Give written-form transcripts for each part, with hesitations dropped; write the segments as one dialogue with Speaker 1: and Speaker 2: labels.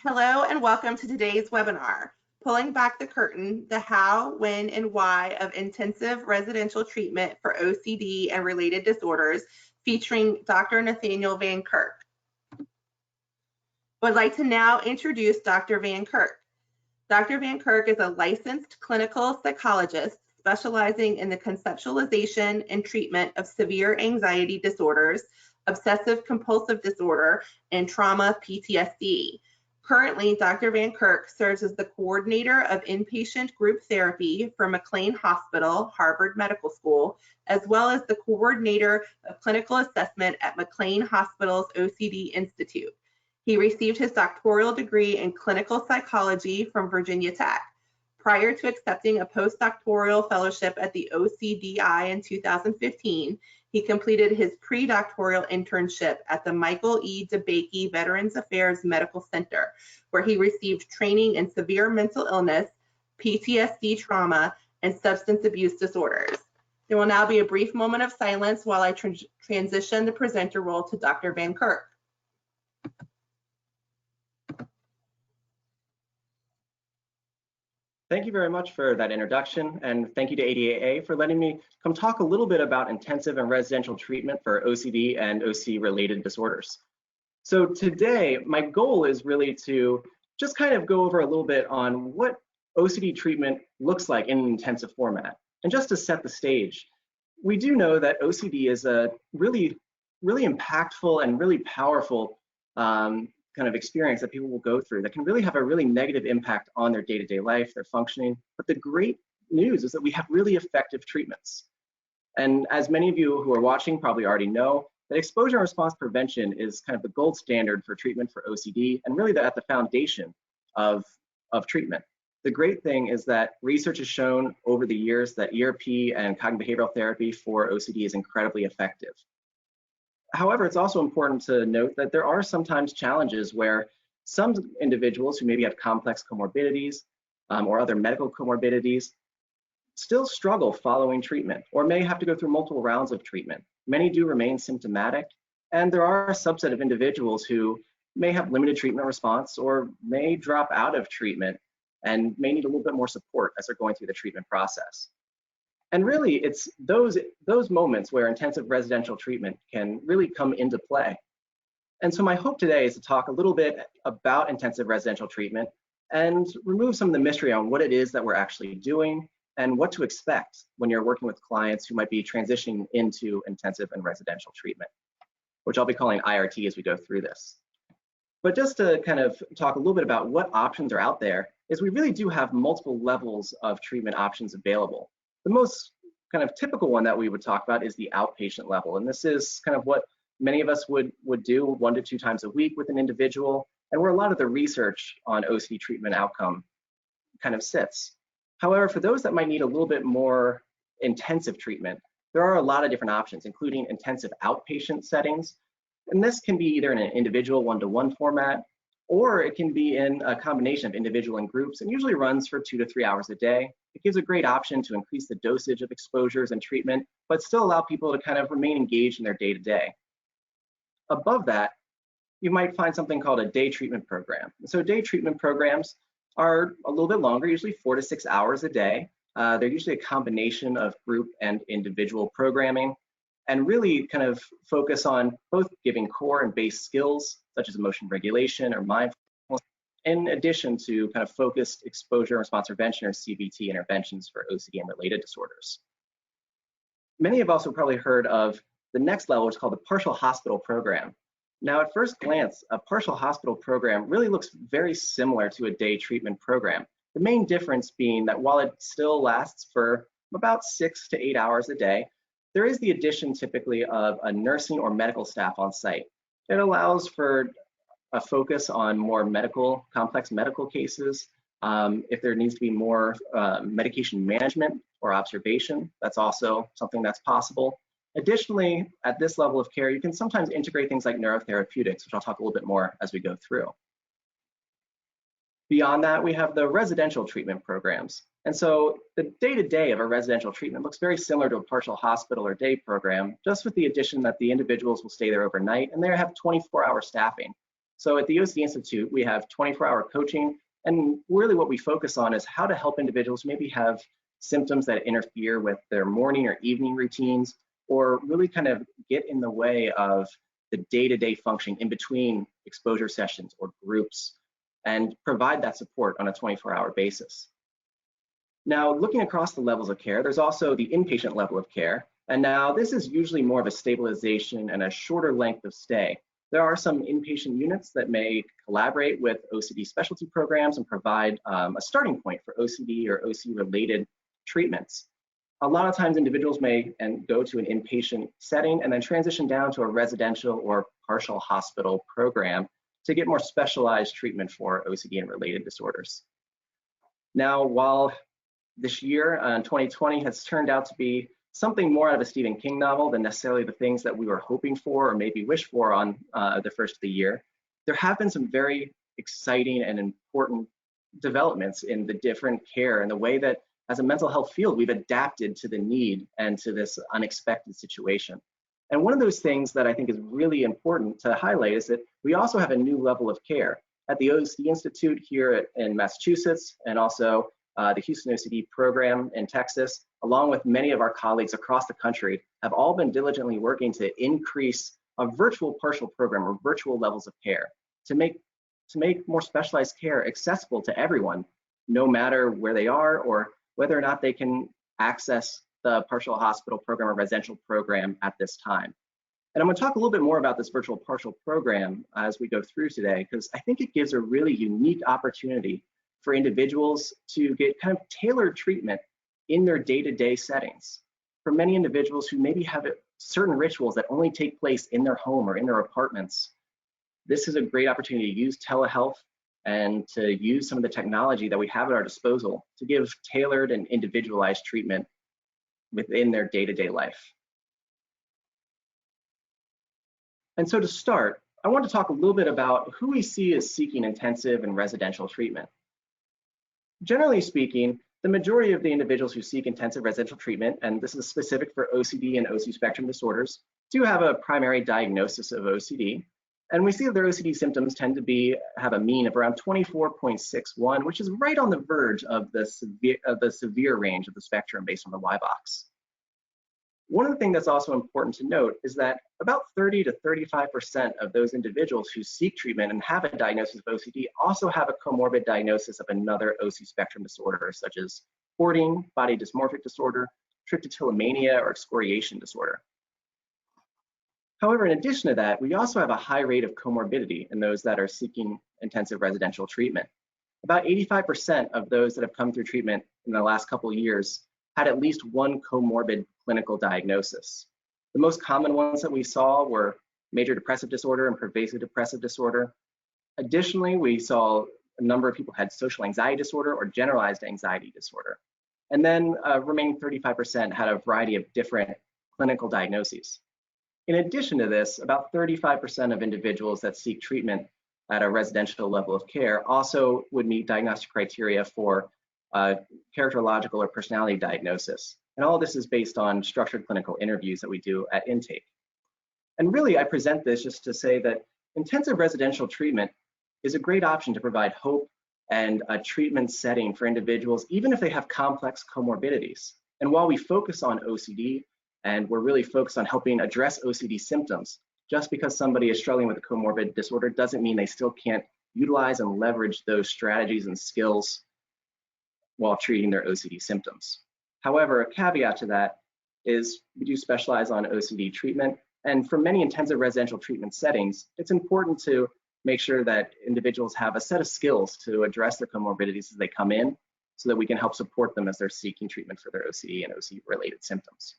Speaker 1: Hello and welcome to today's webinar, Pulling Back the Curtain, the How, When, and Why of Intensive Residential Treatment for OCD and Related Disorders, featuring Dr. Nathaniel Van Kirk. I would like to now introduce Dr. Van Kirk. Dr. Van Kirk is a licensed clinical psychologist specializing in the conceptualization and treatment of severe anxiety disorders, obsessive compulsive disorder, and trauma PTSD. Currently, Dr. Van Kirk serves as the coordinator of inpatient group therapy for McLean Hospital, Harvard Medical School, as well as the coordinator of clinical assessment at McLean Hospital's OCD Institute. He received his doctoral degree in clinical psychology from Virginia Tech. Prior to accepting a postdoctoral fellowship at the OCDI in 2015, he completed his pre-doctoral internship at the Michael E. DeBakey Veterans Affairs Medical Center, where he received training in severe mental illness, PTSD trauma, and substance abuse disorders. There will now be a brief moment of silence while I transition the presenter role to Dr. Van Kirk.
Speaker 2: Thank you very much for that introduction, and thank you to ADAA for letting me come talk a little bit about intensive and residential treatment for OCD and OCD-related disorders. So today, my goal is really to just kind of go over a little bit on what OCD treatment looks like in an intensive format. And just to set the stage, we do know that OCD is a really impactful and really powerful kind of experience that people will go through that can really have a really negative impact on their day-to-day life, their functioning. But the great news is that we have really effective treatments. And as many of you who are watching probably already know, that exposure and response prevention is kind of the gold standard for treatment for OCD and really at the foundation of treatment. The great thing is that research has shown over the years that ERP and cognitive behavioral therapy for OCD is incredibly effective. However, it's also important to note that there are sometimes challenges where some individuals who maybe have complex comorbidities or other medical comorbidities still struggle following treatment or may have to go through multiple rounds of treatment. Many do remain symptomatic, and there are a subset of individuals who may have limited treatment response or may drop out of treatment and may need a little bit more support as they're going through the treatment process. And really, it's those moments where intensive residential treatment can really come into play. And so my hope today is to talk a little bit about intensive residential treatment and remove some of the mystery on what it is that we're actually doing and what to expect when you're working with clients who might be transitioning into intensive and residential treatment, which I'll be calling IRT as we go through this. But just to kind of talk a little bit about what options are out there, is we really do have multiple levels of treatment options available. The most kind of typical one that we would talk about is the outpatient level. And this is kind of what many of us would do 1 to 2 times a week with an individual, and where a lot of the research on OCD treatment outcome kind of sits. However, for those that might need a little bit more intensive treatment, there are a lot of different options, including intensive outpatient settings. And this can be either in an individual 1-to-1 format, or it can be in a combination of individual and groups, and usually runs for 2 to 3 hours a day. It gives a great option to increase the dosage of exposures and treatment, but still allow people to kind of remain engaged in their day-to-day. Above that, you might find something called a day treatment program. So day treatment programs are a little bit longer, usually 4 to 6 hours a day. They're usually a combination of group and individual programming, and really kind of focus on both giving core and base skills, such as emotion regulation or mindfulness, in addition to kind of focused exposure and response prevention or CBT interventions for OCD and related disorders. Many have also probably heard of the next level, which is called the partial hospital program. Now, at first glance, a partial hospital program really looks very similar to a day treatment program. The main difference being that while it still lasts for about 6 to 8 hours a day, there is the addition typically of a nursing or medical staff on site. It allows for a focus on more complex medical cases. If there needs to be more medication management or observation, that's also something that's possible. Additionally, at this level of care, you can sometimes integrate things like neurotherapeutics, which I'll talk a little bit more as we go through. Beyond that, we have the residential treatment programs. And so the day-to-day of a residential treatment looks very similar to a partial hospital or day program, just with the addition that the individuals will stay there overnight and they have 24-hour staffing. So at the OCD Institute, we have 24-hour coaching, and really what we focus on is how to help individuals maybe have symptoms that interfere with their morning or evening routines, or really kind of get in the way of the day-to-day functioning in between exposure sessions or groups, and provide that support on a 24-hour basis. Now, looking across the levels of care, there's also the inpatient level of care. And now this is usually more of a stabilization and a shorter length of stay. There are some inpatient units that may collaborate with OCD specialty programs and provide a starting point for OCD or OC-related treatments. A lot of times individuals may go to an inpatient setting and then transition down to a residential or partial hospital program to get more specialized treatment for OCD and related disorders. Now, while this year, 2020, has turned out to be something more out of a Stephen King novel than necessarily the things that we were hoping for or maybe wished for on the first of the year, there have been some very exciting and important developments in the different care and the way that as a mental health field, we've adapted to the need and to this unexpected situation. And one of those things that I think is really important to highlight is that we also have a new level of care. At the OCD Institute here in Massachusetts, and also the Houston OCD program in Texas, along with many of our colleagues across the country, have all been diligently working to increase a virtual partial program or virtual levels of care to make more specialized care accessible to everyone, no matter where they are or whether or not they can access the partial hospital program or residential program at this time. And I'm going to talk a little bit more about this virtual partial program as we go through today, because I think it gives a really unique opportunity for individuals to get kind of tailored treatment in their day-to-day settings. For many individuals who maybe have certain rituals that only take place in their home or in their apartments, this is a great opportunity to use telehealth and to use some of the technology that we have at our disposal to give tailored and individualized treatment within their day-to-day life. And so to start, I want to talk a little bit about who we see as seeking intensive and residential treatment. Generally speaking, the majority of the individuals who seek intensive residential treatment, and this is specific for OCD and OC spectrum disorders, do have a primary diagnosis of OCD. And we see that their OCD symptoms tend to have a mean of around 24.61, which is right on the verge of the severe range of the spectrum based on the Y-box. One of the things that's also important to note is that about 30 to 35% of those individuals who seek treatment and have a diagnosis of OCD also have a comorbid diagnosis of another OC spectrum disorder, such as hoarding, body dysmorphic disorder, trichotillomania, or excoriation disorder. However, in addition to that, we also have a high rate of comorbidity in those that are seeking intensive residential treatment. About 85% of those that have come through treatment in the last couple of years had at least one comorbid clinical diagnosis. The most common ones that we saw were major depressive disorder and pervasive depressive disorder. Additionally, we saw a number of people had social anxiety disorder or generalized anxiety disorder. And then remaining 35% had a variety of different clinical diagnoses. In addition to this, about 35% of individuals that seek treatment at a residential level of care also would meet diagnostic criteria for characterological or personality diagnosis. And all of this is based on structured clinical interviews that we do at intake. And really, I present this just to say that intensive residential treatment is a great option to provide hope and a treatment setting for individuals, even if they have complex comorbidities. And while we focus on OCD, and we're really focused on helping address OCD symptoms, just because somebody is struggling with a comorbid disorder doesn't mean they still can't utilize and leverage those strategies and skills while treating their OCD symptoms. However, a caveat to that is we do specialize on OCD treatment, and for many intensive residential treatment settings, it's important to make sure that individuals have a set of skills to address their comorbidities as they come in, so that we can help support them as they're seeking treatment for their OCD and OC-related symptoms.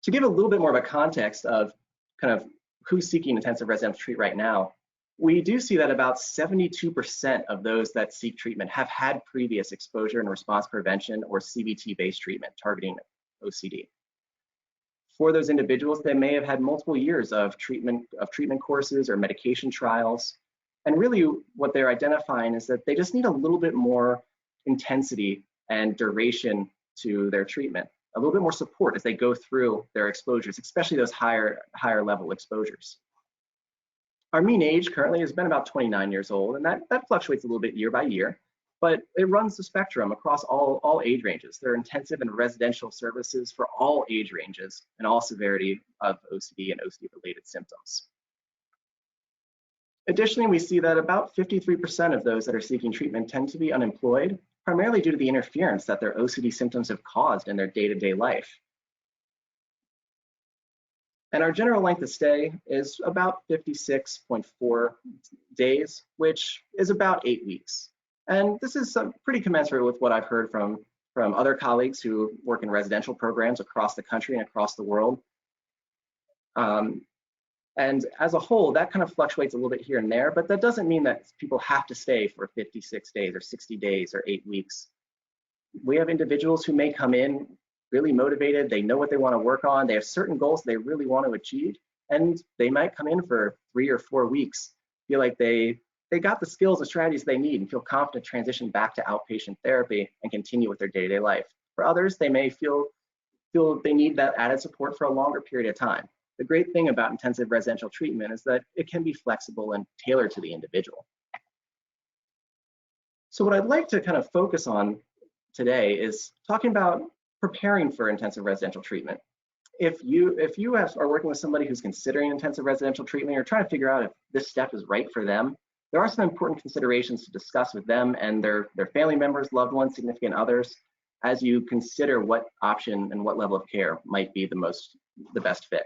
Speaker 2: To give a little bit more of a context of kind of who's seeking intensive residential treatment right now, we do see that about 72% of those that seek treatment have had previous exposure and response prevention or CBT-based treatment targeting OCD. For those individuals, they may have had multiple years of treatment courses or medication trials. And really what they're identifying is that they just need a little bit more intensity and duration to their treatment, a little bit more support as they go through their exposures, especially those higher level exposures. Our mean age currently has been about 29 years old, and that fluctuates a little bit year by year, but it runs the spectrum across all age ranges. There are intensive and residential services for all age ranges and all severity of OCD and OCD-related symptoms. Additionally, we see that about 53% of those that are seeking treatment tend to be unemployed, primarily due to the interference that their OCD symptoms have caused in their day-to-day life. And our general length of stay is about 56.4 days, which is about 8 weeks. And this is pretty commensurate with what I've heard from other colleagues who work in residential programs across the country and across the world. And as a whole, that kind of fluctuates a little bit here and there, but that doesn't mean that people have to stay for 56 days or 60 days or 8 weeks. We have individuals who may come in really motivated, they know what they want to work on, they have certain goals they really want to achieve, and they might come in for 3 or 4 weeks, feel like they got the skills and strategies they need and feel confident to transition back to outpatient therapy and continue with their day-to-day life. For others, they may feel they need that added support for a longer period of time. The great thing about intensive residential treatment is that it can be flexible and tailored to the individual. So what I'd like to kind of focus on today is talking about preparing for intensive residential treatment. If you are working with somebody who's considering intensive residential treatment, or trying to figure out if this step is right for them, there are some important considerations to discuss with them and their family members, loved ones, significant others, as you consider what option and what level of care might be the best fit.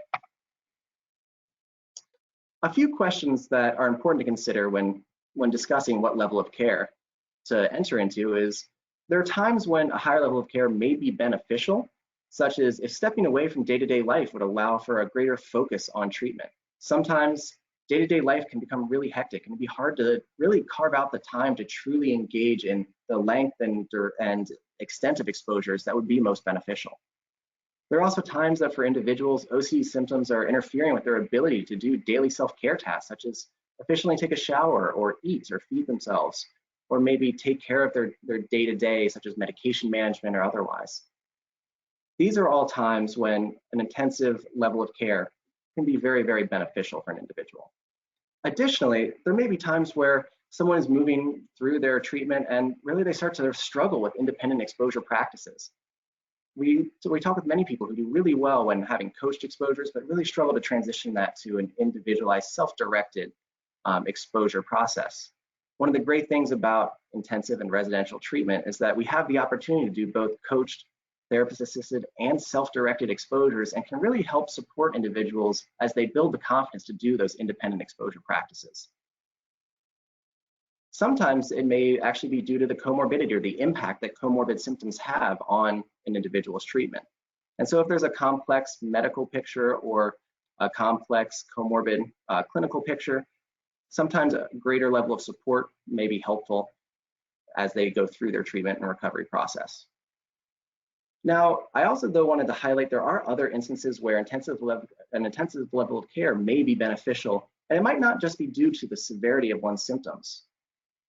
Speaker 2: A few questions that are important to consider when discussing what level of care to enter into is, there are times when a higher level of care may be beneficial, such as if stepping away from day-to-day life would allow for a greater focus on treatment. Sometimes day-to-day life can become really hectic and it can be hard to really carve out the time to truly engage in the length and extent of exposures that would be most beneficial. There are also times that for individuals, OCD symptoms are interfering with their ability to do daily self-care tasks, such as efficiently take a shower or eat or feed themselves, or maybe take care of their day-to-day, such as medication management or otherwise. These are all times when an intensive level of care can be very, very beneficial for an individual. Additionally, there may be times where someone is moving through their treatment and really they start to struggle with independent exposure practices. We talk with many people who do really well when having coached exposures, but really struggle to transition that to an individualized, self-directed exposure process. One of the great things about intensive and residential treatment is that we have the opportunity to do both coached, therapist-assisted, and self-directed exposures, and can really help support individuals as they build the confidence to do those independent exposure practices. Sometimes it may actually be due to the comorbidity or the impact that comorbid symptoms have on an individual's treatment. And so if there's a complex medical picture or a complex comorbid clinical picture, sometimes a greater level of support may be helpful as they go through their treatment and recovery process. Now, I also though wanted to highlight there are other instances where an intensive level of care may be beneficial, and it might not just be due to the severity of one's symptoms.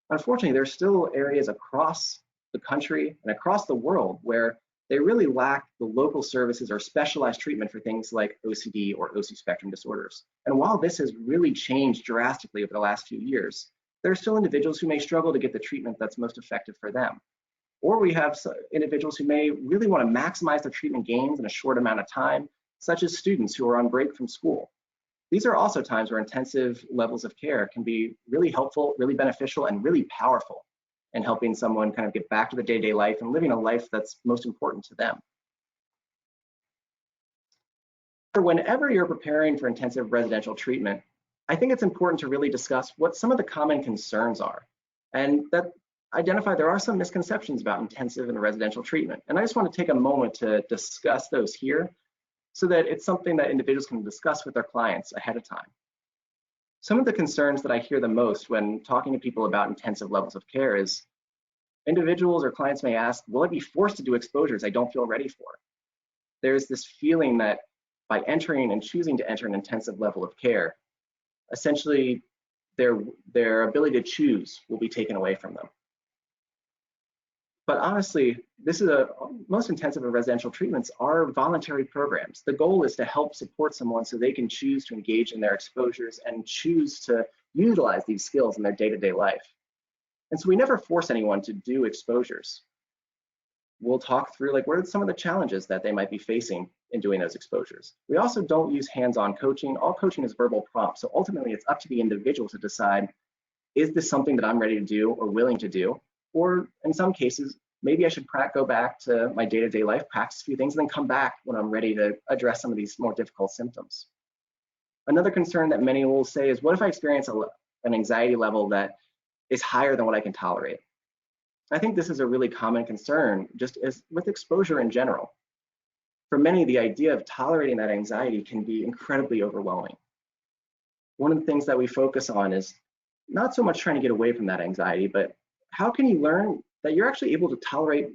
Speaker 2: Unfortunately, there's still areas across the country and across the world where they really lack the local services or specialized treatment for things like OCD or OC spectrum disorders. And while this has really changed drastically over the last few years, there are still individuals who may struggle to get the treatment that's most effective for them. Or we have individuals who may really want to maximize their treatment gains in a short amount of time, such as students who are on break from school. These are also times where intensive levels of care can be really helpful, really beneficial, and really powerful in helping someone kind of get back to the day-to-day life and living a life that's most important to them. Whenever you're preparing for intensive residential treatment, I think it's important to really discuss what some of the common concerns are, and that identify there are some misconceptions about intensive and residential treatment. And I just want to take a moment to discuss those here so that it's something that individuals can discuss with their clients ahead of time. Some of the concerns that I hear the most when talking to people about intensive levels of care is individuals or clients may ask, will I be forced to do exposures I don't feel ready for? There's this feeling that by entering and choosing to enter an intensive level of care, essentially their ability to choose will be taken away from them. But honestly, most intensive and residential treatments are voluntary programs. The goal is to help support someone so they can choose to engage in their exposures and choose to utilize these skills in their day-to-day life. And so we never force anyone to do exposures. We'll talk through like what are some of the challenges that they might be facing in doing those exposures. We also don't use hands-on coaching. All coaching is verbal prompts. So ultimately it's up to the individual to decide, is this something that I'm ready to do or willing to do? Or in some cases, maybe I should go back to my day-to-day life, practice a few things, and then come back when I'm ready to address some of these more difficult symptoms. Another concern that many will say is, what if I experience an anxiety level that is higher than what I can tolerate? I think this is a really common concern, just as with exposure in general. For many, the idea of tolerating that anxiety can be incredibly overwhelming. One of the things that we focus on is not so much trying to get away from that anxiety, but how can you learn that you're actually able to tolerate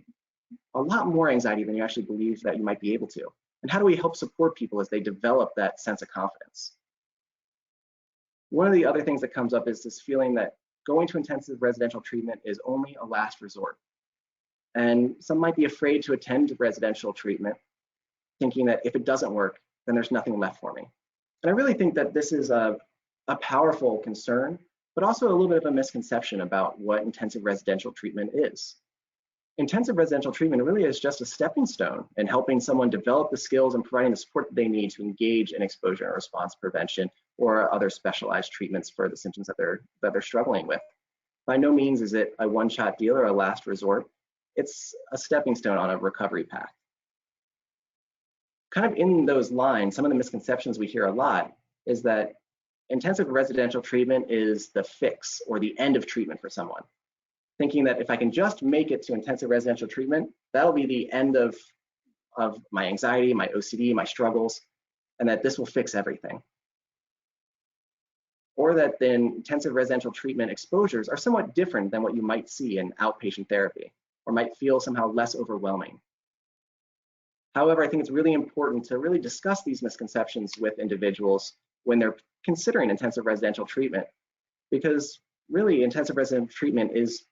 Speaker 2: a lot more anxiety than you actually believe that you might be able to? And how do we help support people as they develop that sense of confidence? One of the other things that comes up is this feeling that going to intensive residential treatment is only a last resort. And some might be afraid to attend residential treatment, thinking that if it doesn't work, then there's nothing left for me. And I really think that this is a powerful concern, but also a little bit of a misconception about what intensive residential treatment is. Intensive residential treatment really is just a stepping stone in helping someone develop the skills and providing the support that they need to engage in exposure and response prevention or other specialized treatments for the symptoms that they're struggling with. By no means is it a one-shot deal or a last resort. It's a stepping stone on a recovery path. Kind of in those lines, some of the misconceptions we hear a lot is that intensive residential treatment is the fix or the end of treatment for someone. Thinking that if I can just make it to intensive residential treatment, that'll be the end of my anxiety, my OCD, my struggles, and that this will fix everything. Or that then intensive residential treatment exposures are somewhat different than what you might see in outpatient therapy, or might feel somehow less overwhelming. However, I think it's really important to really discuss these misconceptions with individuals when they're considering intensive residential treatment, because really intensive residential treatment is,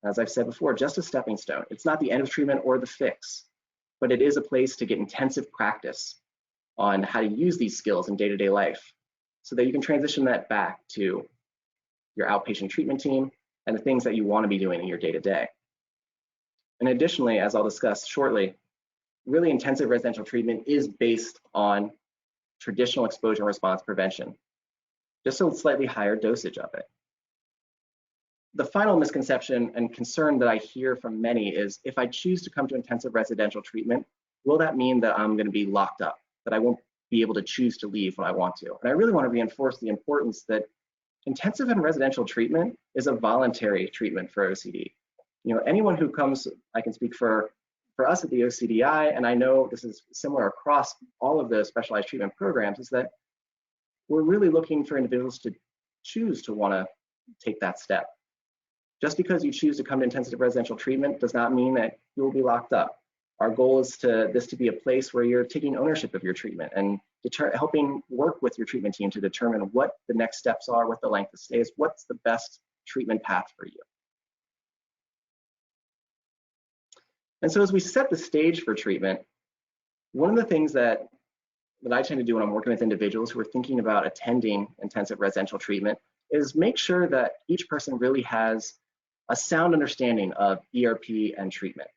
Speaker 2: as I've said before, just a stepping stone. It's not the end of treatment or the fix, but it is a place to get intensive practice on how to use these skills in day-to-day life so that you can transition that back to your outpatient treatment team and the things that you want to be doing in your day-to-day. And additionally, as I'll discuss shortly, really intensive residential treatment is based on traditional exposure and response prevention, just a slightly higher dosage of it. The final misconception and concern that I hear from many is, if I choose to come to intensive residential treatment, will that mean that I'm going to be locked up, that I won't be able to choose to leave when I want to? And I really want to reinforce the importance that intensive and residential treatment is a voluntary treatment for OCD. You know, anyone who comes, I can speak for us at the OCDI, and I know this is similar across all of the specialized treatment programs, is that we're really looking for individuals to choose to want to take that step. Just because you choose to come to intensive residential treatment does not mean that you will be locked up. Our goal is this to be a place where you're taking ownership of your treatment and helping work with your treatment team to determine what the next steps are, what the length of stay is, what's the best treatment path for you. And so as we set the stage for treatment, one of the things that I tend to do when I'm working with individuals who are thinking about attending intensive residential treatment is make sure that each person really has a sound understanding of ERP and treatment.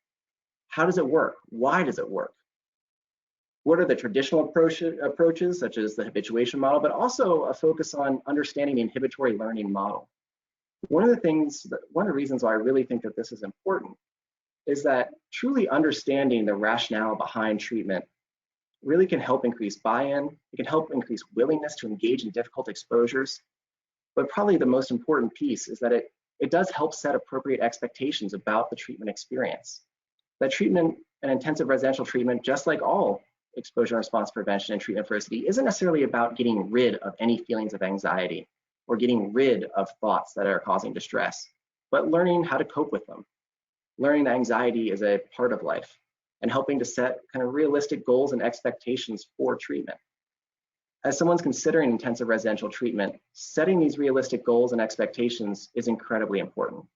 Speaker 2: How does it work? Why does it work? What are the traditional approaches, such as the habituation model, but also a focus on understanding the inhibitory learning model. One of the reasons why I really think that this is important is that truly understanding the rationale behind treatment really can help increase buy-in. It can help increase willingness to engage in difficult exposures. But probably the most important piece is that it does help set appropriate expectations about the treatment experience. That treatment and intensive residential treatment, just like all exposure and response prevention and treatment for OCD, isn't necessarily about getting rid of any feelings of anxiety or getting rid of thoughts that are causing distress, but learning how to cope with them. Learning that anxiety is a part of life and helping to set kind of realistic goals and expectations for treatment. As someone's considering intensive residential treatment, setting these realistic goals and expectations is incredibly important.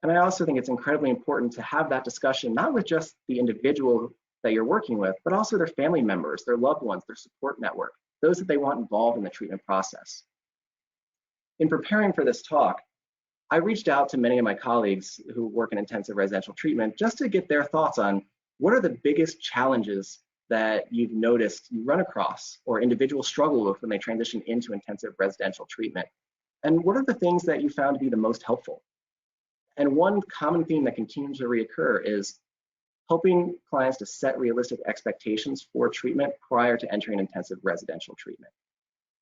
Speaker 2: And I also think it's incredibly important to have that discussion, not with just the individual that you're working with, but also their family members, their loved ones, their support network, those that they want involved in the treatment process. In preparing for this talk, I reached out to many of my colleagues who work in intensive residential treatment just to get their thoughts on what are the biggest challenges that you've noticed you run across or individuals struggle with when they transition into intensive residential treatment. And what are the things that you found to be the most helpful? And one common theme that continues to reoccur is helping clients to set realistic expectations for treatment prior to entering intensive residential treatment.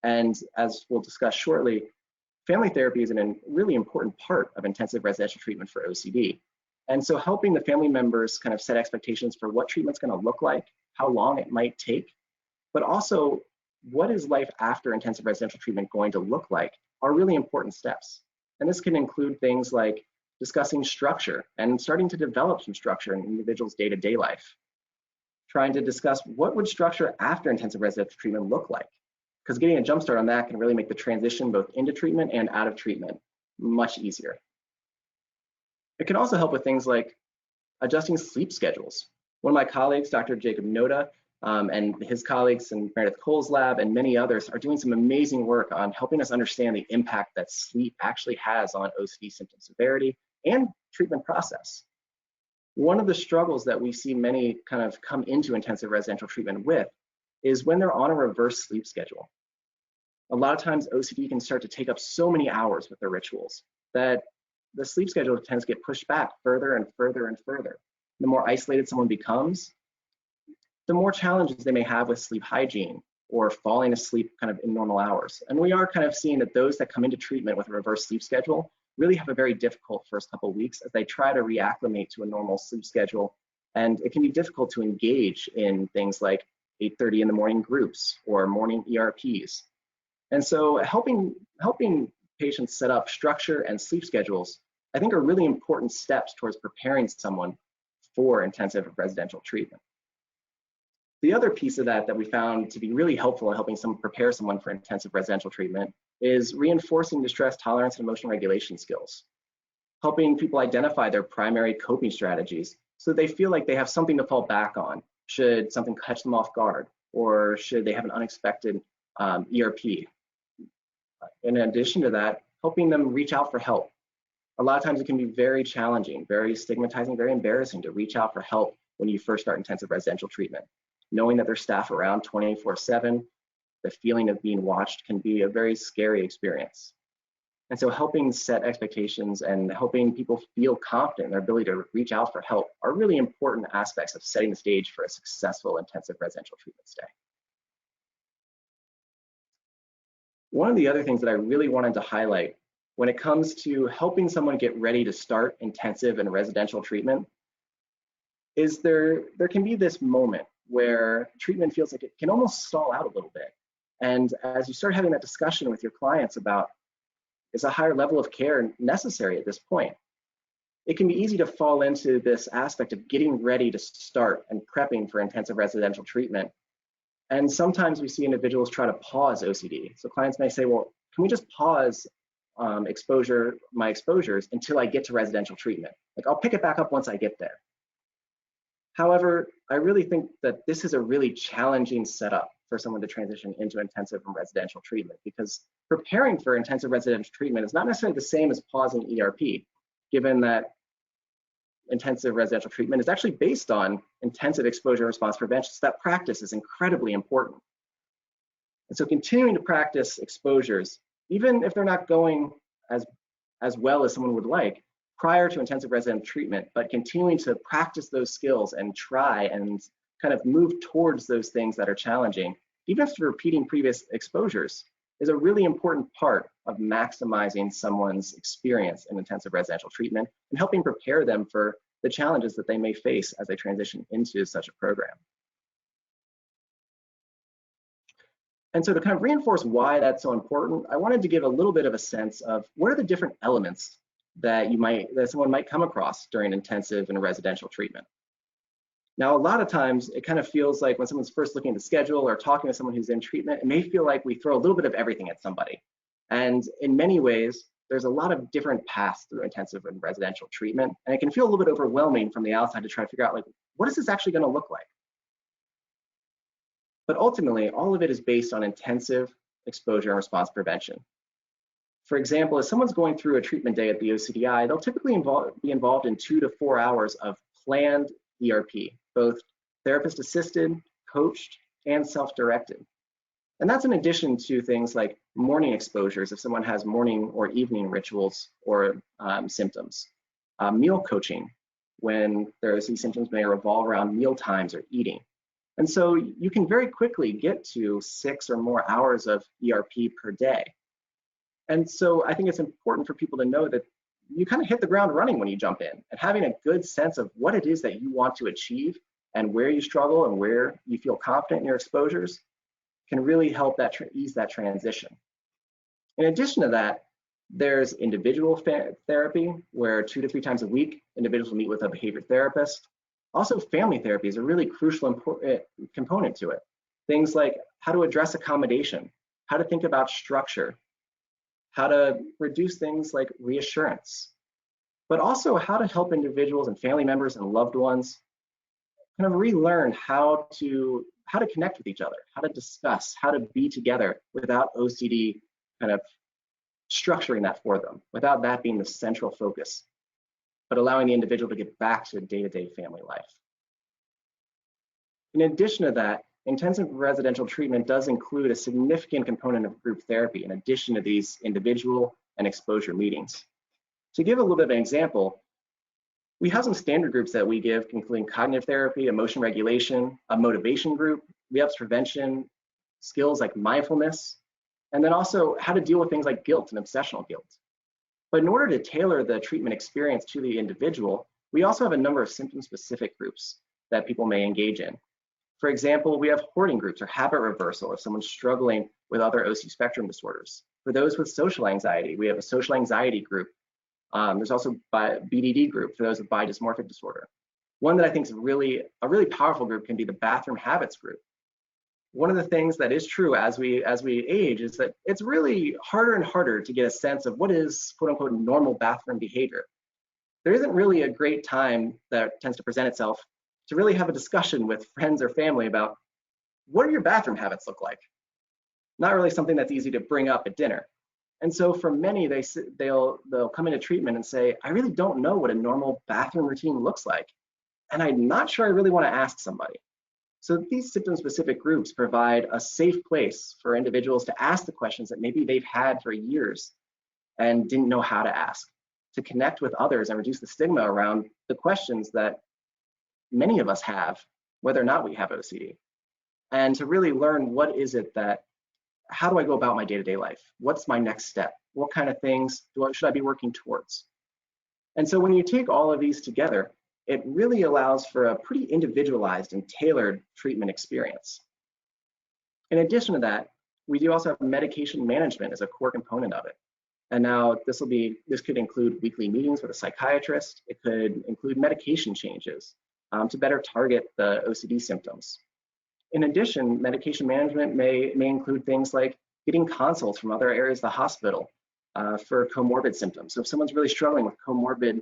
Speaker 2: And as we'll discuss shortly, family therapy is a really important part of intensive residential treatment for OCD. And so helping the family members kind of set expectations for what treatment's going to look like, how long it might take, but also what is life after intensive residential treatment going to look like are really important steps. And this can include things like discussing structure and starting to develop some structure in individuals' day-to-day life. Trying to discuss what would structure after intensive residential treatment look like, because getting a jump start on that can really make the transition both into treatment and out of treatment much easier. It can also help with things like adjusting sleep schedules. One of my colleagues, Dr. Jacob Noda, and his colleagues in Meredith Cole's lab and many others are doing some amazing work on helping us understand the impact that sleep actually has on OCD symptom severity and treatment process. One of the struggles that we see many kind of come into intensive residential treatment with is when they're on a reverse sleep schedule. A lot of times OCD can start to take up so many hours with their rituals that the sleep schedule tends to get pushed back further and further and further. The more isolated someone becomes, the more challenges they may have with sleep hygiene or falling asleep kind of in normal hours. And we are kind of seeing that those that come into treatment with a reverse sleep schedule really have a very difficult first couple of weeks as they try to reacclimate to a normal sleep schedule. And it can be difficult to engage in things like 8:30 in the morning groups or morning ERPs. And so helping patients set up structure and sleep schedules, I think, are really important steps towards preparing someone for intensive residential treatment. The other piece of that we found to be really helpful in helping prepare someone for intensive residential treatment is reinforcing distress tolerance and emotional regulation skills, helping people identify their primary coping strategies so they feel like they have something to fall back on should something catch them off guard or should they have an unexpected ERP. In addition to that, helping them reach out for help. A lot of times it can be very challenging, very stigmatizing, very embarrassing to reach out for help when you first start intensive residential treatment. Knowing that there's staff around 24/7, the feeling of being watched can be a very scary experience. And so helping set expectations and helping people feel confident in their ability to reach out for help are really important aspects of setting the stage for a successful intensive residential treatment stay. One of the other things that I really wanted to highlight when it comes to helping someone get ready to start intensive and residential treatment is there can be this moment where treatment feels like it can almost stall out a little bit. And as you start having that discussion with your clients about, is a higher level of care necessary at this point, it can be easy to fall into this aspect of getting ready to start and prepping for intensive residential treatment. And sometimes we see individuals try to pause OCD. So clients may say, well, can we just pause my exposures until I get to residential treatment? Like, I'll pick it back up once I get there. However, I really think that this is a really challenging setup for someone to transition into intensive and residential treatment, because preparing for intensive residential treatment is not necessarily the same as pausing ERP, given that intensive residential treatment is actually based on intensive exposure response prevention. So that practice is incredibly important. And so continuing to practice exposures, even if they're not going as well as someone would like, prior to intensive residential treatment, but continuing to practice those skills and try and kind of move towards those things that are challenging, even if repeating previous exposures, is a really important part of maximizing someone's experience in intensive residential treatment and helping prepare them for the challenges that they may face as they transition into such a program. And so to kind of reinforce why that's so important, I wanted to give a little bit of a sense of what are the different elements that someone might come across during intensive and residential treatment. Now, a lot of times it kind of feels like when someone's first looking at the schedule or talking to someone who's in treatment, it may feel like we throw a little bit of everything at somebody. And in many ways, there's a lot of different paths through intensive and residential treatment, and it can feel a little bit overwhelming from the outside to try to figure out, like, what is this actually going to look like? But ultimately, all of it is based on intensive exposure and response prevention. For example, if someone's going through a treatment day at the OCDI, they'll typically be involved in 2 to 4 hours of planned ERP, both therapist-assisted, coached, and self-directed. And that's in addition to things like morning exposures, if someone has morning or evening rituals or symptoms, meal coaching, when these symptoms may revolve around meal times or eating. And so you can very quickly get to 6 or more hours of ERP per day. And so I think it's important for people to know that you kind of hit the ground running when you jump in, and having a good sense of what it is that you want to achieve and where you struggle and where you feel confident in your exposures can really help that ease that transition. In addition to that, there's individual therapy, where 2 to 3 times a week, individuals will meet with a behavior therapist. Also, family therapy is a really crucial component to it. Things like how to address accommodation, how to think about structure, how to reduce things like reassurance, but also how to help individuals and family members and loved ones kind of relearn how to connect with each other, how to discuss, how to be together without OCD kind of structuring that for them, without that being the central focus, but allowing the individual to get back to day-to-day family life. In addition to that, intensive residential treatment does include a significant component of group therapy in addition to these individual and exposure meetings. To give a little bit of an example, we have some standard groups that we give, including cognitive therapy, emotion regulation, a motivation group, relapse prevention, skills like mindfulness, and then also how to deal with things like guilt and obsessional guilt. But in order to tailor the treatment experience to the individual, we also have a number of symptom-specific groups that people may engage in. For example, we have hoarding groups or habit reversal if someone's struggling with other OCD spectrum disorders. For those with social anxiety, we have a social anxiety group. There's also a BDD group for those with bi-dysmorphic disorder. One that I think is a really powerful group can be the bathroom habits group. One of the things that is true as we age is that it's really harder and harder to get a sense of what is quote unquote normal bathroom behavior. There isn't really a great time that tends to present itself to really have a discussion with friends or family about what do your bathroom habits look like? Not really something that's easy to bring up at dinner. And so for many, they'll come into treatment and say, I really don't know what a normal bathroom routine looks like. And I'm not sure I really want to ask somebody. So these symptom-specific groups provide a safe place for individuals to ask the questions that maybe they've had for years and didn't know how to ask, to connect with others and reduce the stigma around the questions that many of us have, whether or not we have OCD, and to really learn what is it that, how do I go about my day-to-day life? What's my next step? What kind of things should I be working towards? And so when you take all of these together, it really allows for a pretty individualized and tailored treatment experience. In addition to that, we do also have medication management as a core component of it. And now this could include weekly meetings with a psychiatrist. It could include medication changes to better target the OCD symptoms. In addition, medication management may include things like getting consults from other areas of the hospital for comorbid symptoms. So if someone's really struggling with comorbid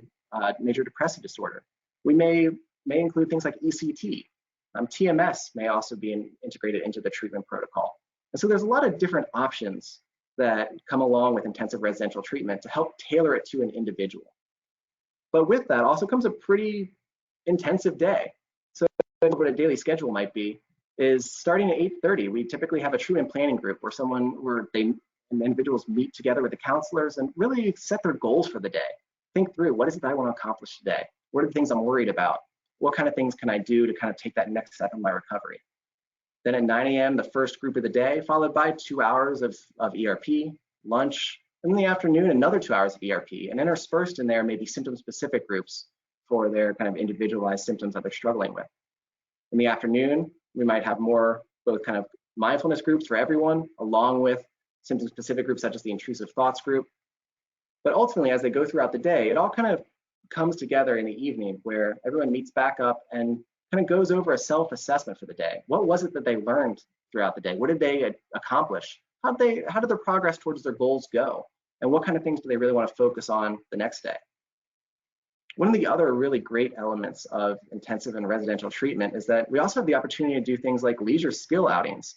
Speaker 2: major depressive disorder, we may include things like ECT. TMS may also be integrated into the treatment protocol. And so there's a lot of different options that come along with intensive residential treatment to help tailor it to an individual. But with that also comes a pretty intensive day. So what a daily schedule might be is starting at 8:30, we typically have a treatment planning group where individuals meet together with the counselors and really set their goals for the day. Think through, what is it that I want to accomplish today? What are the things I'm worried about? What kind of things can I do to kind of take that next step in my recovery? Then at 9 a.m., the first group of the day, followed by 2 hours of ERP, lunch, and in the afternoon, another 2 hours of ERP, and interspersed in there may be symptom-specific groups for their kind of individualized symptoms that they're struggling with. In the afternoon, we might have more both kind of mindfulness groups for everyone, along with symptom-specific groups such as the intrusive thoughts group. But ultimately, as they go throughout the day, it all kind of comes together in the evening where everyone meets back up and kind of goes over a self-assessment for the day. What was it that they learned throughout the day? What did they accomplish? How did their progress towards their goals go? and what kind of things do they really want to focus on the next day. One of the other really great elements of intensive and residential treatment is that we also have the opportunity to do things like leisure skill outings.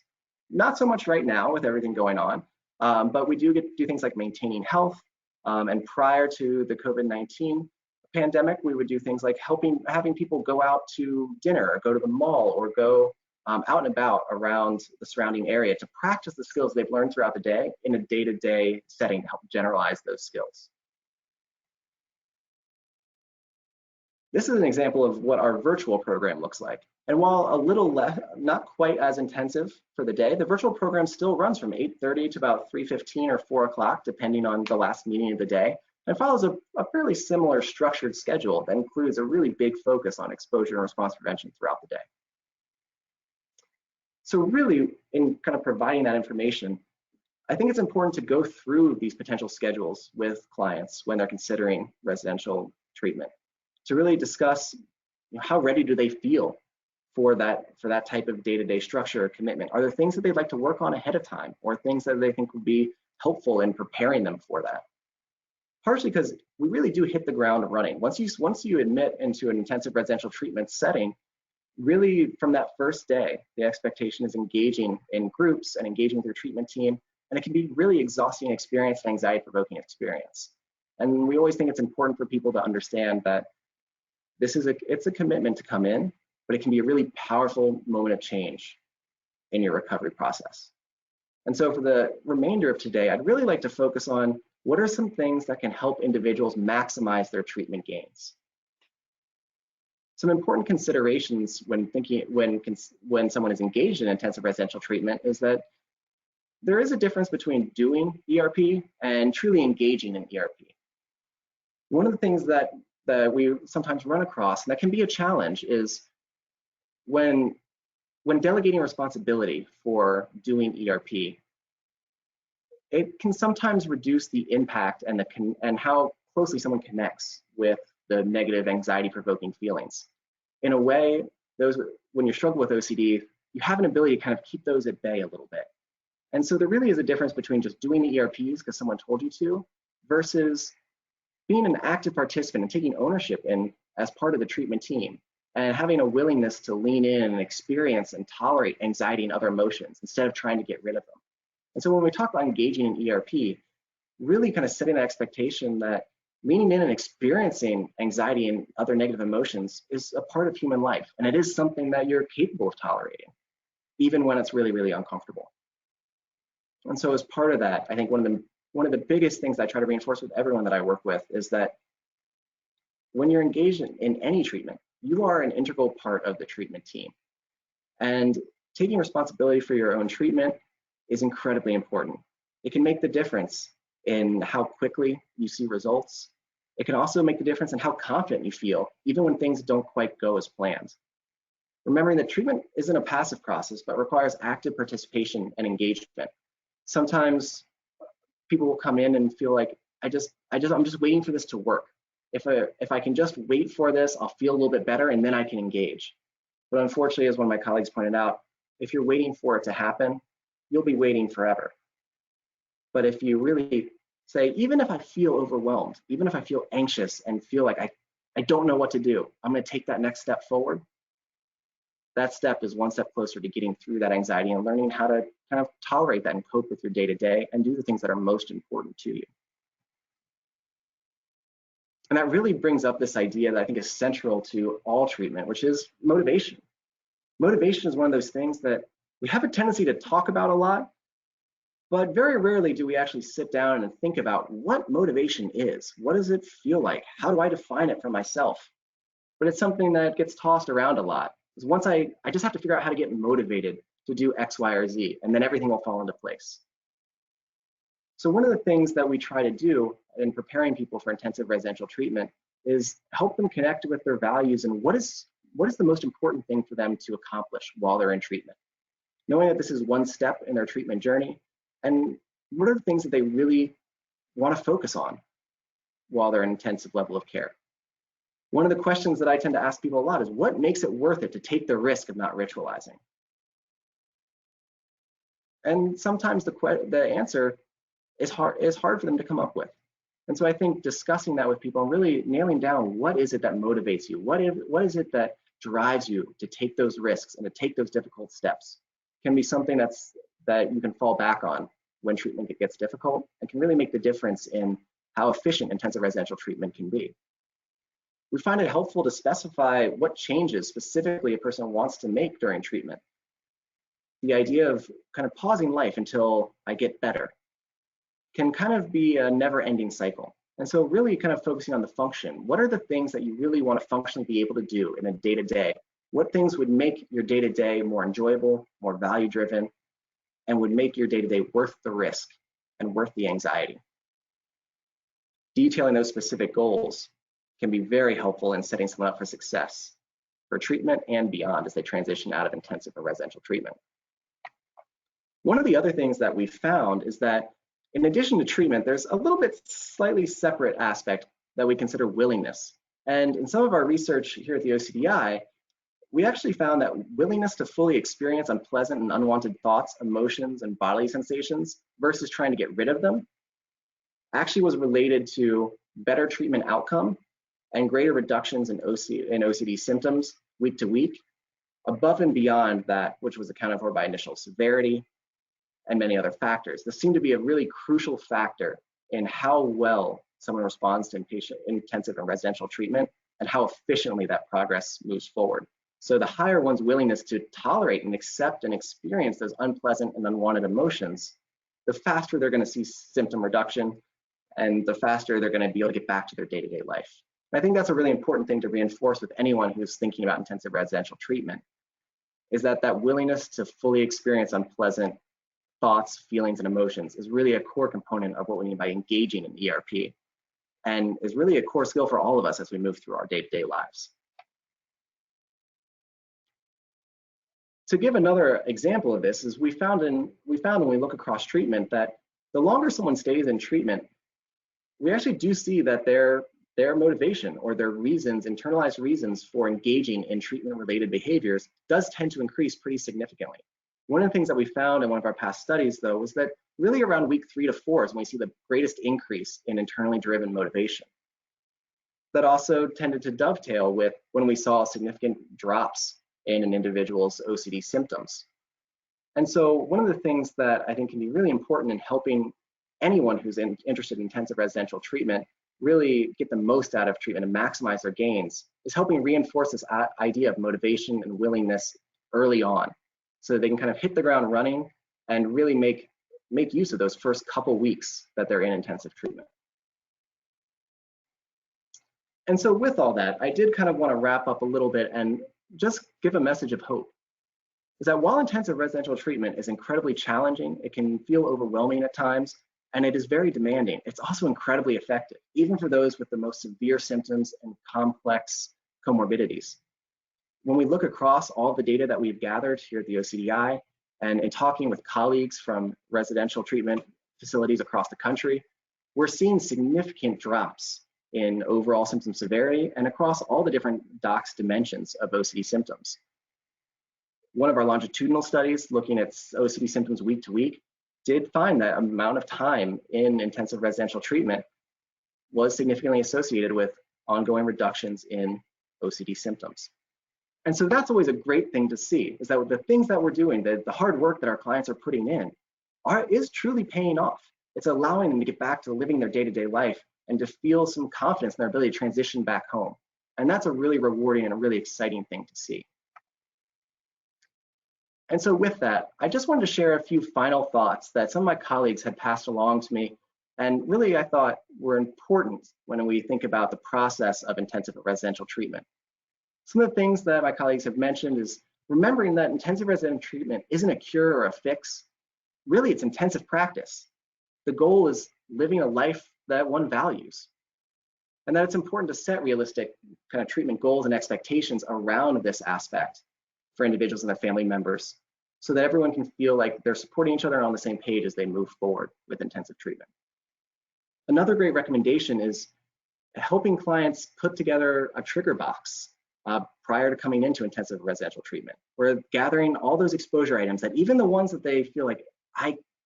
Speaker 2: Not so much right now with everything going on, but we do get to do things like maintaining health. And prior to the COVID-19 pandemic, we would do things like having people go out to dinner or go to the mall or go out and about around the surrounding area to practice the skills they've learned throughout the day in a day-to-day setting to help generalize those skills. This is an example of what our virtual program looks like. And while a little less, not quite as intensive for the day, the virtual program still runs from 8:30 to about 3:15 or 4 o'clock, depending on the last meeting of the day, and follows a fairly similar structured schedule that includes a really big focus on exposure and response prevention throughout the day. So really, in kind of providing that information, I think it's important to go through these potential schedules with clients when they're considering residential treatment, to really discuss how ready do they feel for that type of day-to-day structure or commitment. Are there things that they'd like to work on ahead of time, or things that they think would be helpful in preparing them for that? Partially because we really do hit the ground running. Once you admit into an intensive residential treatment setting, really from that first day, the expectation is engaging in groups and engaging with your treatment team, and it can be really exhausting experience and anxiety-provoking experience. And we always think it's important for people to understand that it's a commitment to come in, but it can be a really powerful moment of change in your recovery process. And so for the remainder of today, I'd really like to focus on what are some things that can help individuals maximize their treatment gains. Some important considerations when someone is engaged in intensive residential treatment is that there is a difference between doing ERP and truly engaging in ERP. One of the things that we sometimes run across, and that can be a challenge, is when delegating responsibility for doing ERP, it can sometimes reduce the impact and how closely someone connects with the negative anxiety-provoking feelings. In a way, when you struggle with OCD, you have an ability to kind of keep those at bay a little bit. And so there really is a difference between just doing the ERPs because someone told you to, versus being an active participant and taking ownership as part of the treatment team, and having a willingness to lean in and experience and tolerate anxiety and other emotions instead of trying to get rid of them. And so when we talk about engaging in ERP, really kind of setting that expectation that leaning in and experiencing anxiety and other negative emotions is a part of human life, and it is something that you're capable of tolerating, even when it's really, really uncomfortable. And so as part of that, I think one of the biggest things I try to reinforce with everyone that I work with is that when you're engaged in any treatment, you are an integral part of the treatment team. And taking responsibility for your own treatment is incredibly important. It can make the difference in how quickly you see results. It can also make the difference in how confident you feel, even when things don't quite go as planned. Remembering that treatment isn't a passive process, but requires active participation and engagement. Sometimes people will come in and feel like, I'm just waiting for this to work. If I can just wait for this, I'll feel a little bit better and then I can engage. But unfortunately, as one of my colleagues pointed out, if you're waiting for it to happen, you'll be waiting forever. But if you really say, even if I feel overwhelmed, even if I feel anxious and feel like I don't know what to do, I'm going to take that next step forward. That step is one step closer to getting through that anxiety and learning how to kind of tolerate that and cope with your day-to-day and do the things that are most important to you. And that really brings up this idea that I think is central to all treatment, which is motivation. Motivation is one of those things that we have a tendency to talk about a lot, but very rarely do we actually sit down and think about what motivation is. What does it feel like? How do I define it for myself? But it's something that gets tossed around a lot. Because once I just have to figure out how to get motivated to do X, Y, or Z, and then everything will fall into place. So one of the things that we try to do in preparing people for intensive residential treatment is help them connect with their values and what is the most important thing for them to accomplish while they're in treatment. Knowing that this is one step in their treatment journey, and what are the things that they really want to focus on while they're in intensive level of care. One of the questions that I tend to ask people a lot is, what makes it worth it to take the risk of not ritualizing? And sometimes the answer is hard for them to come up with. And so I think discussing that with people and really nailing down what is it that motivates you, what is it that drives you to take those risks and to take those difficult steps can be something that you can fall back on when treatment gets difficult, and can really make the difference in how efficient intensive residential treatment can be. We find it helpful to specify what changes specifically a person wants to make during treatment. The idea of kind of pausing life until I get better can kind of be a never-ending cycle. And so really kind of focusing on the function. What are the things that you really want to functionally be able to do in a day-to-day? What things would make your day-to-day more enjoyable, more value-driven, and would make your day-to-day worth the risk and worth the anxiety? Detailing those specific goals can be very helpful in setting someone up for success for treatment and beyond as they transition out of intensive or residential treatment. One of the other things that we found is that in addition to treatment, there's a little bit slightly separate aspect that we consider willingness. And in some of our research here at the OCDI, we actually found that willingness to fully experience unpleasant and unwanted thoughts, emotions, and bodily sensations versus trying to get rid of them actually was related to better treatment outcome and greater reductions in OCD symptoms week to week, above and beyond that which was accounted for by initial severity and many other factors. This seemed to be a really crucial factor in how well someone responds to intensive and residential treatment and how efficiently that progress moves forward. So the higher one's willingness to tolerate and accept and experience those unpleasant and unwanted emotions, the faster they're going to see symptom reduction and the faster they're going to be able to get back to their day-to-day life. And I think that's a really important thing to reinforce with anyone who's thinking about intensive residential treatment, is that willingness to fully experience unpleasant thoughts, feelings, and emotions is really a core component of what we mean by engaging in ERP, and is really a core skill for all of us as we move through our day-to-day lives. To give another example of this, is we found when we look across treatment that the longer someone stays in treatment, we actually do see that their motivation or their reasons, internalized reasons for engaging in treatment-related behaviors does tend to increase pretty significantly. One of the things that we found in one of our past studies, though, was that really around week 3 to 4 is when we see the greatest increase in internally driven motivation. That also tended to dovetail with when we saw significant drops in an individual's OCD symptoms. And so one of the things that I think can be really important in helping anyone who's interested in intensive residential treatment really get the most out of treatment and maximize their gains is helping reinforce this idea of motivation and willingness early on, so that they can kind of hit the ground running and really make use of those first couple weeks that they're in intensive treatment. And so with all that, I did kind of want to wrap up a little bit and just give a message of hope. Is that while intensive residential treatment is incredibly challenging, it can feel overwhelming at times, and it is very demanding, it's also incredibly effective, even for those with the most severe symptoms and complex comorbidities. When we look across all the data that we've gathered here at the OCDI and in talking with colleagues from residential treatment facilities across the country, we're seeing significant drops in overall symptom severity and across all the different docs dimensions of OCD symptoms. One of our longitudinal studies looking at OCD symptoms week to week did find that amount of time in intensive residential treatment was significantly associated with ongoing reductions in OCD symptoms. And so that's always a great thing to see, is that the things that we're doing, the hard work that our clients are putting in is truly paying off. It's allowing them to get back to living their day-to-day life and to feel some confidence in their ability to transition back home. And that's a really rewarding and a really exciting thing to see. And so with that, I just wanted to share a few final thoughts that some of my colleagues had passed along to me, and really I thought were important when we think about the process of intensive residential treatment. Some of the things that my colleagues have mentioned is remembering that intensive residential treatment isn't a cure or a fix. Really, it's intensive practice. The goal is living a life that one values. And that it's important to set realistic kind of treatment goals and expectations around this aspect for individuals and their family members, so that everyone can feel like they're supporting each other and on the same page as they move forward with intensive treatment. Another great recommendation is helping clients put together a trigger box prior to coming into intensive residential treatment. We're gathering all those exposure items, that even the ones that they feel like,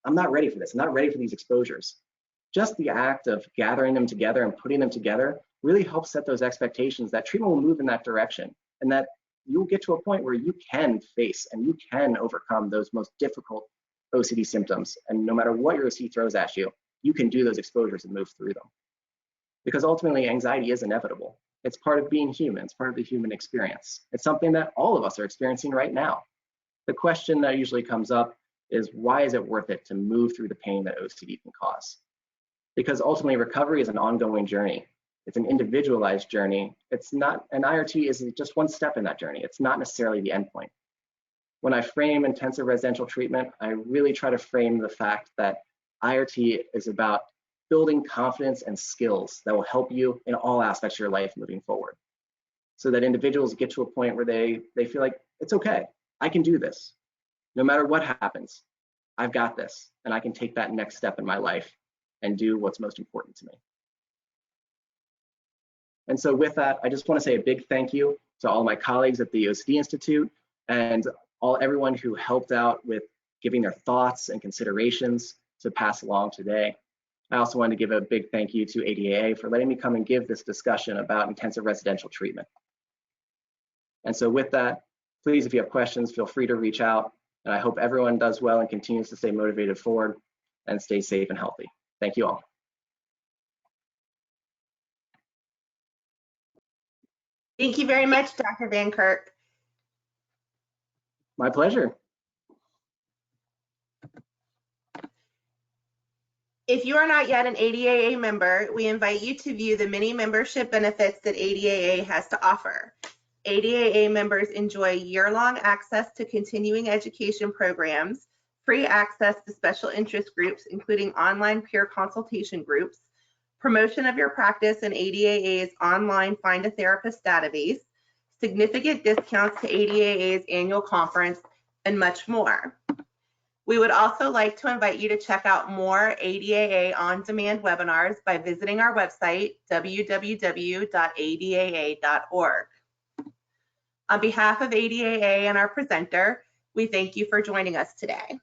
Speaker 2: I'm not ready for this. I'm not ready for these exposures. Just the act of gathering them together and putting them together really helps set those expectations that treatment will move in that direction, and that you'll get to a point where you can face and you can overcome those most difficult OCD symptoms. And no matter what your OCD throws at you, you can do those exposures and move through them. Because ultimately, anxiety is inevitable. It's part of being human. It's part of the human experience. It's something that all of us are experiencing right now. The question that usually comes up is, why is it worth it to move through the pain that OCD can cause? Because ultimately, recovery is an ongoing journey. It's an individualized journey. It's not, an IRT is just one step in that journey. It's not necessarily the endpoint. When I frame intensive residential treatment, I really try to frame the fact that IRT is about building confidence and skills that will help you in all aspects of your life moving forward. So that individuals get to a point where they feel like, it's okay, I can do this. No matter what happens, I've got this, and I can take that next step in my life and do what's most important to me. And so with that, I just want to say a big thank you to all my colleagues at the OCD Institute and everyone who helped out with giving their thoughts and considerations to pass along today. I also wanted to give a big thank you to ADAA for letting me come and give this discussion about intensive residential treatment. And so with that, please, if you have questions, feel free to reach out. And I hope everyone does well and continues to stay motivated forward and stay safe and healthy. Thank you all.
Speaker 1: Thank you very much, Dr. Van Kirk.
Speaker 2: My pleasure.
Speaker 1: If you are not yet an ADAA member, we invite you to view the many membership benefits that ADAA has to offer. ADAA members enjoy year-long access to continuing education programs, free access to special interest groups, including online peer consultation groups, promotion of your practice in ADAA's online Find a Therapist database, significant discounts to ADAA's annual conference, and much more. We would also like to invite you to check out more ADAA on-demand webinars by visiting our website, www.adaa.org. On behalf of ADAA and our presenter, we thank you for joining us today.